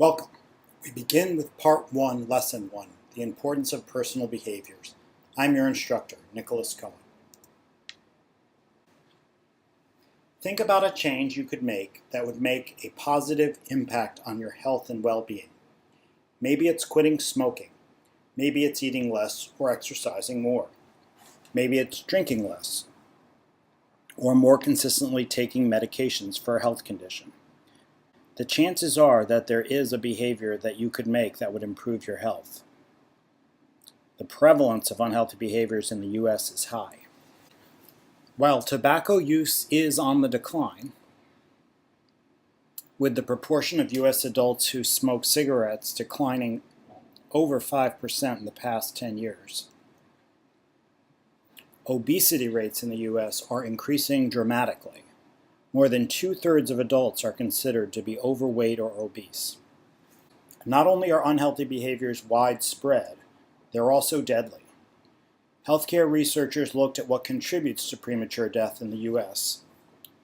Welcome. We begin with Part 1, Lesson 1, The Importance of Personal Behaviors. I'm your instructor, Nicholas Cohen. Think about a change you could make that would make a positive impact on your health and well-being. Maybe it's quitting smoking. Maybe it's eating less or exercising more. Maybe it's drinking less or more consistently taking medications for a health condition. The chances are that there is a behavior that you could make that would improve your health. The prevalence of unhealthy behaviors in the U.S. is high. While tobacco use is on the decline, with the proportion of U.S. adults who smoke cigarettes declining over 5% in the past 10 years, obesity rates in the U.S. are increasing dramatically. More than 2/3 of adults are considered to be overweight or obese. Not only are unhealthy behaviors widespread, they're also deadly. Healthcare researchers looked at what contributes to premature death in the U.S.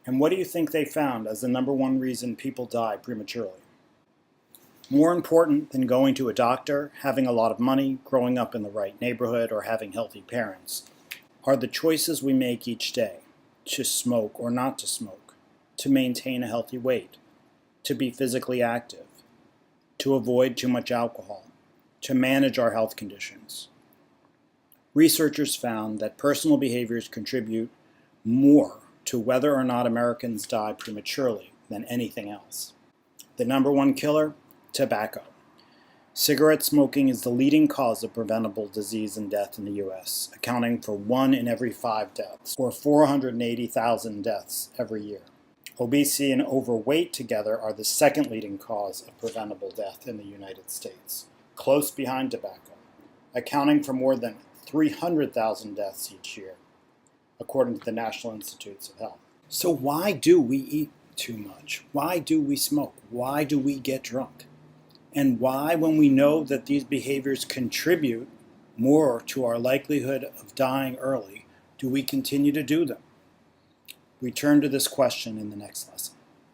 And what do you think they found as the number one reason people die prematurely? More important than going to a doctor, having a lot of money, growing up in the right neighborhood, or having healthy parents, are the choices we make each day to smoke or not to smoke, to maintain a healthy weight, to be physically active, to avoid too much alcohol, to manage our health conditions. Researchers found that personal behaviors contribute more to whether or not Americans die prematurely than anything else. The number one killer? Tobacco. Cigarette smoking is the leading cause of preventable disease and death in the U.S., accounting for 1 in every 5 deaths, or 480,000 deaths every year. Obesity and overweight together are the second leading cause of preventable death in the United States, close behind tobacco, accounting for more than 300,000 deaths each year, according to the National Institutes of Health. So why do we eat too much? Why do we smoke? Why do we get drunk? And why, when we know that these behaviors contribute more to our likelihood of dying early, do we continue to do them? We turn to this question in the next lesson.